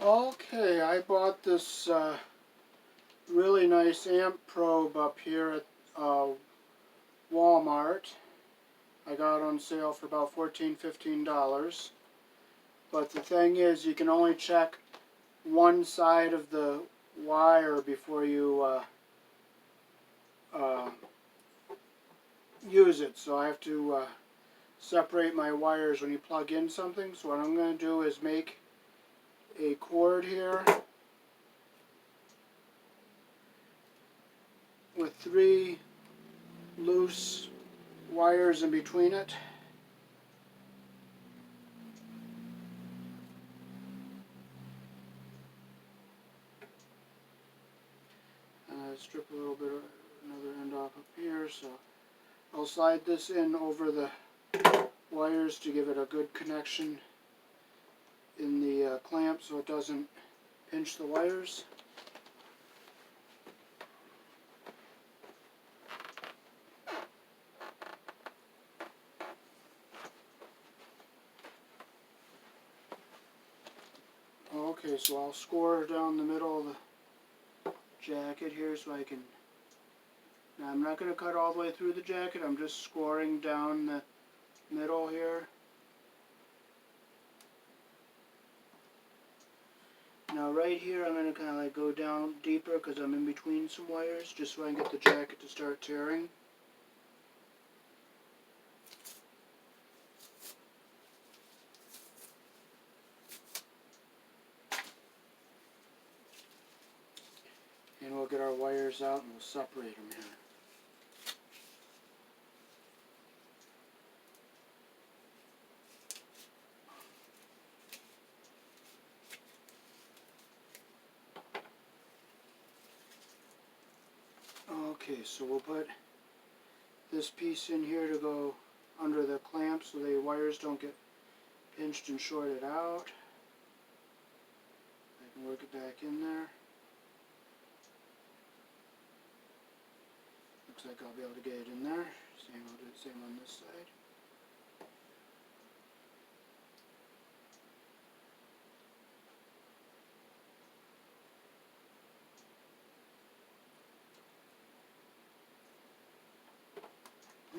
Okay, I bought this really nice amp probe up here at Walmart. I got it on sale for about $14–15. But the thing is, you can only check one side of the wire before you use it. So I have to separate my wires when you plug in something. So what I'm going to do is make a cord here with 3 loose wires in between it. Strip a little bit of another end off up here, so I'll slide this in over the wires to give it a good connection in the clamp so it doesn't pinch the wires. Okay, so I'll score down the middle of the jacket here so I can... Now I'm not going to cut all the way through the jacket, I'm just scoring down the middle here. Now right here I'm going to kind of like go down deeper because I'm in between some wires just so I can get the jacket to start tearing. And we'll get our wires out and we'll separate them here. Okay, so we'll put this piece in here to go under the clamp so the wires don't get pinched and shorted out. I can work it back in there. Looks like I'll be able to get it in there. I'll do the same on this side.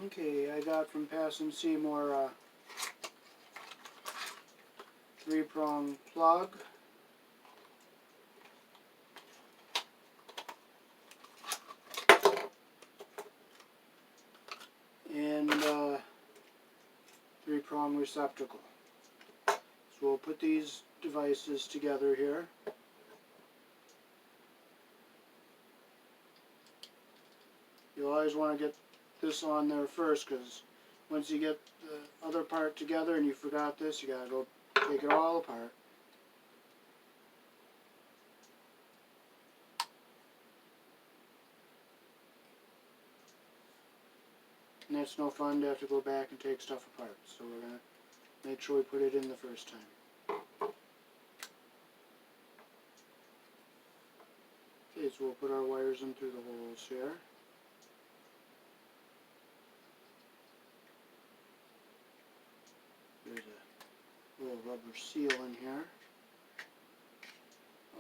Okay, I got from Passing Seymour 3-prong plug. And 3-prong receptacle. So we'll put these devices together here. You'll always want to get this on there first because once you get the other part together and you forgot this, you gotta go take it all apart. And it's no fun to have to go back and take stuff apart, so we're going to make sure we put it in the first time. Okay, so we'll put our wires in through the holes here. There's a little rubber seal in here.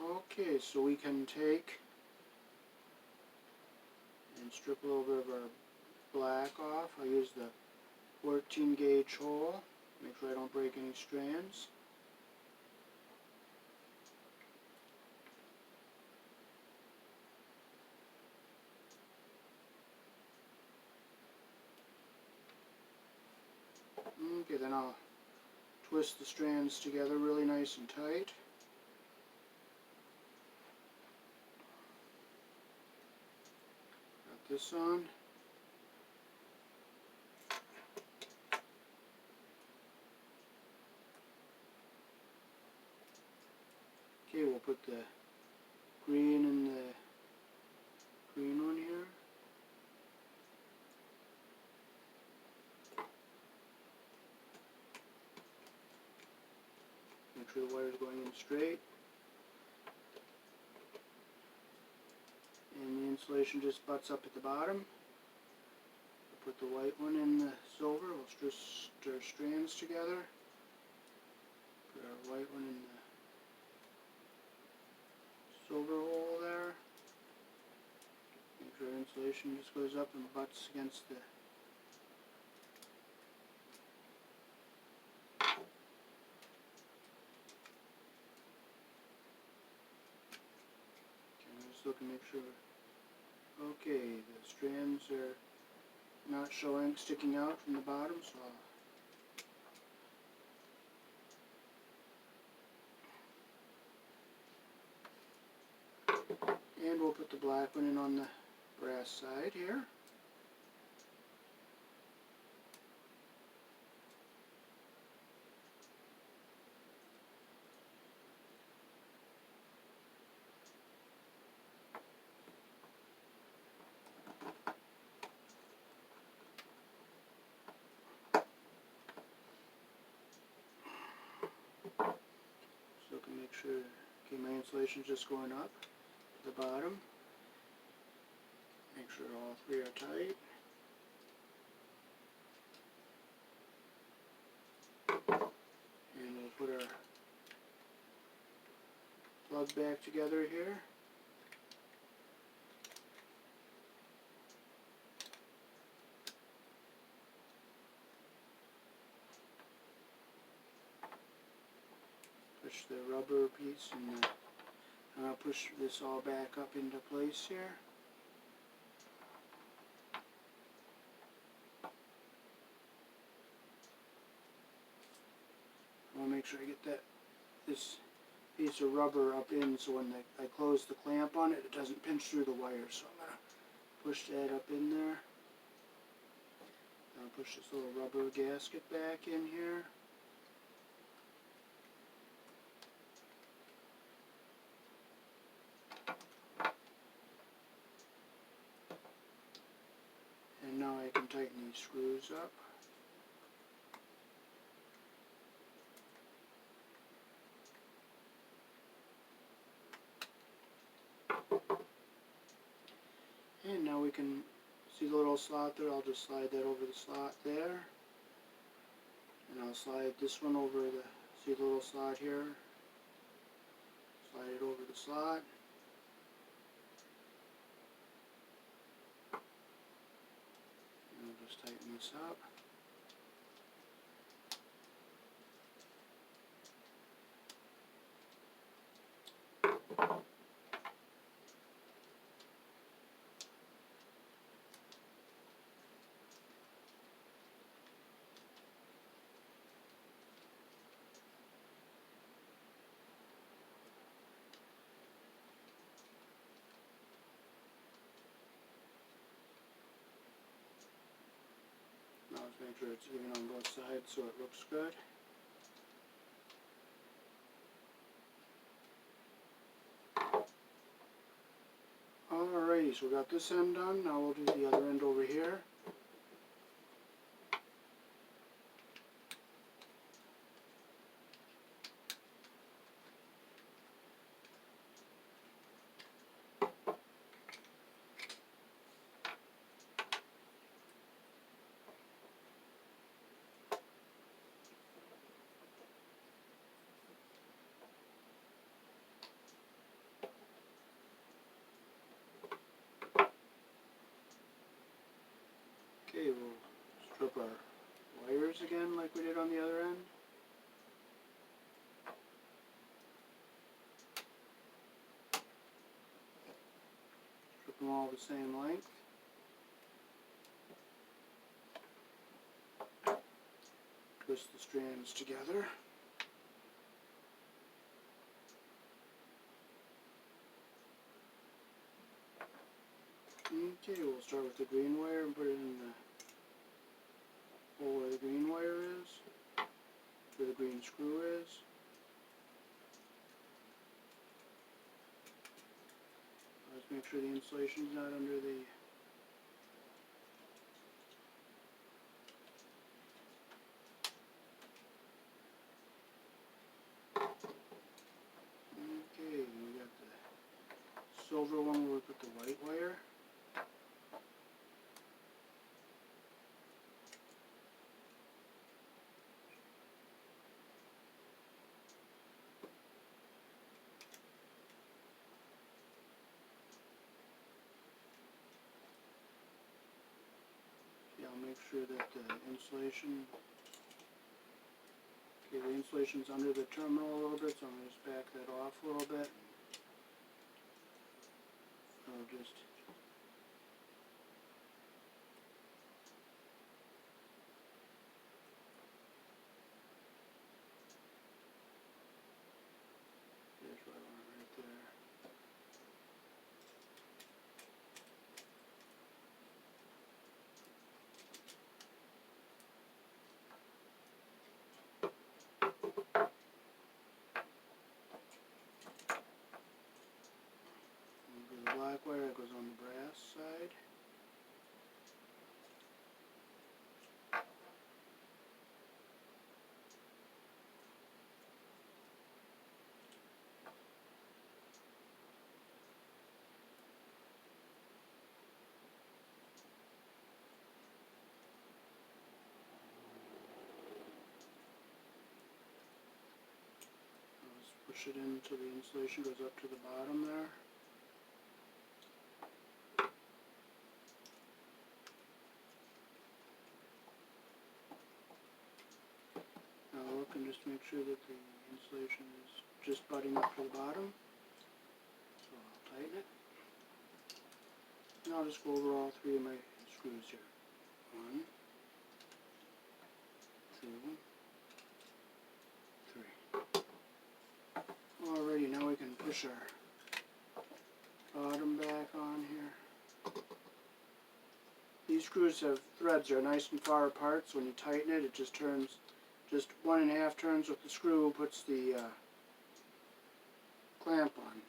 Okay, so we can take and strip a little bit of our black off. I use the 14 gauge hole, make sure I don't break any strands. Okay, then I'll twist the strands together really nice and tight. Got this on. Okay, we'll put the green in the green one here. Make sure the wire's going in straight. And the insulation just butts up at the bottom. We'll put the white one in the silver. We'll just stir strands together. Put our white one in the silver hole there. Make sure insulation just goes up and butts against the just look and make sure. Okay, the strands are not sticking out from the bottom, so and we'll put the black one in on the brass side here. So I can make sure, okay, my insulation's just going up to the bottom. Make sure all three are tight. And we'll put our plug back together here. Push the rubber piece and I'll push this all back up into place here. I want to make sure I get this piece of rubber up in so when I close the clamp on it, it doesn't pinch through the wire. So I'm going to push that up in there. I'll push this little rubber gasket back in here. And now I can tighten these screws up. And now we can see the little slot there. I'll just slide that over the slot there. And I'll slide this one over see the little slot here? Slide it over the slot. And I'll just tighten this up. Now let's make sure it's even on both sides so it looks good. Alrighty, so we got this end done. Now we'll do the other end over here. Okay, we'll strip our wires again like we did on the other end. Strip them all the same length. Twist the strands together. Okay, we'll start with the green wire and put it in the hole where the green wire is, where the green screw is. Let's make sure the insulation's not under the okay, we got the silver one where we put the white wire. sure that the insulation, okay, the insulation's under the terminal a little bit, so I'm going to just back that off a little bit. I'll just there's what I want right there. The black wire that goes on the brass side. I'll just push it in until the insulation goes up to the bottom there. Look and just make sure that the insulation is just butting up to the bottom. So I'll tighten it. And I'll just go over all three of my screws here. 1, 2, 3. Alrighty, now we can push our bottom back on here. These screws have threads that are nice and far apart, so when you tighten it, it just turns. Just 1.5 turns with the screw puts the clamp on.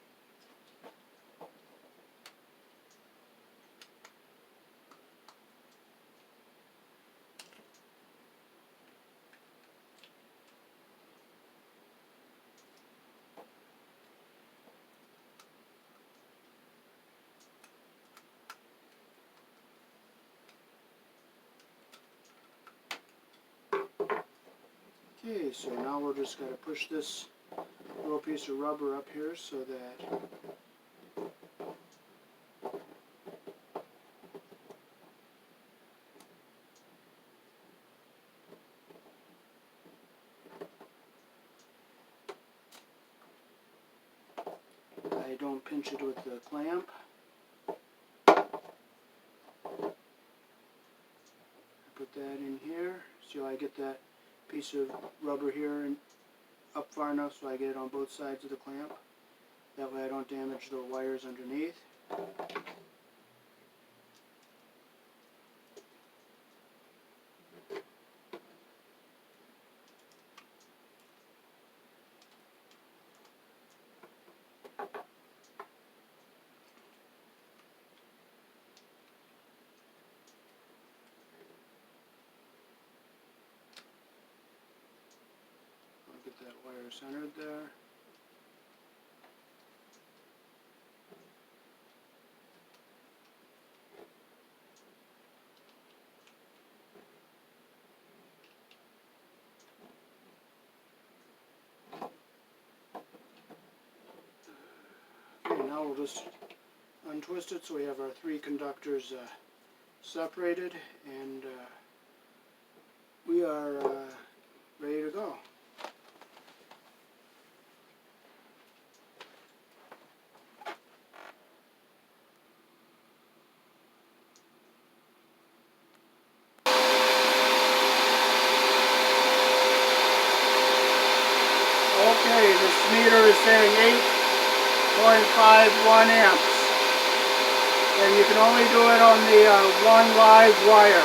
Okay, so now we're just going to push this little piece of rubber up here so that I don't pinch it with the clamp. I put that in here so I get that piece of rubber here and up far enough so I get it on both sides of the clamp. That way I don't damage the wires underneath. Get that wire centered there. Okay, now we'll just untwist it so we have our three conductors separated, and we are ready to go. Okay, this meter is saying 8.51 amps, and you can only do it on the one live wire.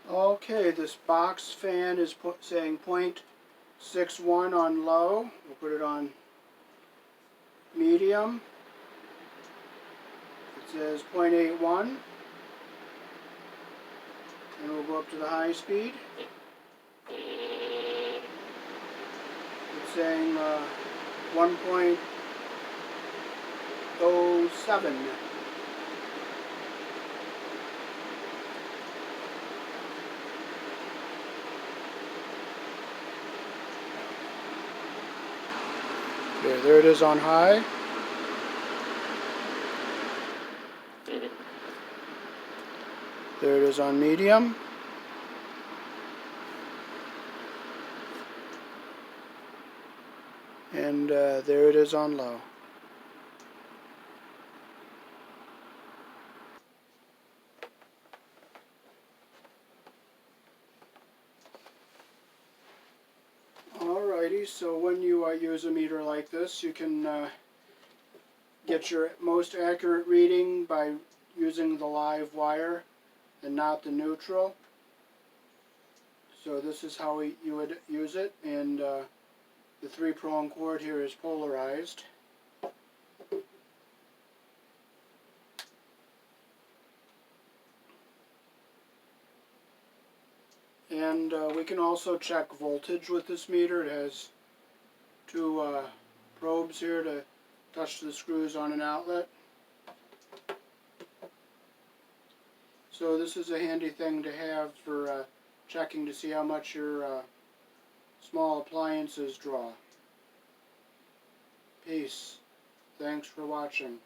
Okay, this box fan is saying 0.61 on low. We'll put it on medium. It says 0.81. And we'll go up to the high speed. It's saying 1.07. there it is on high. There it is on medium. And there it is on low. Alrighty, so when you use a meter like this, you can get your most accurate reading by using the live wire and not the neutral. So this is how you would use it, and the 3-prong cord here is polarized. And we can also check voltage with this meter. It has 2 probes here to touch the screws on an outlet. So this is a handy thing to have for checking to see how much your small appliances draw. Peace. Thanks for watching.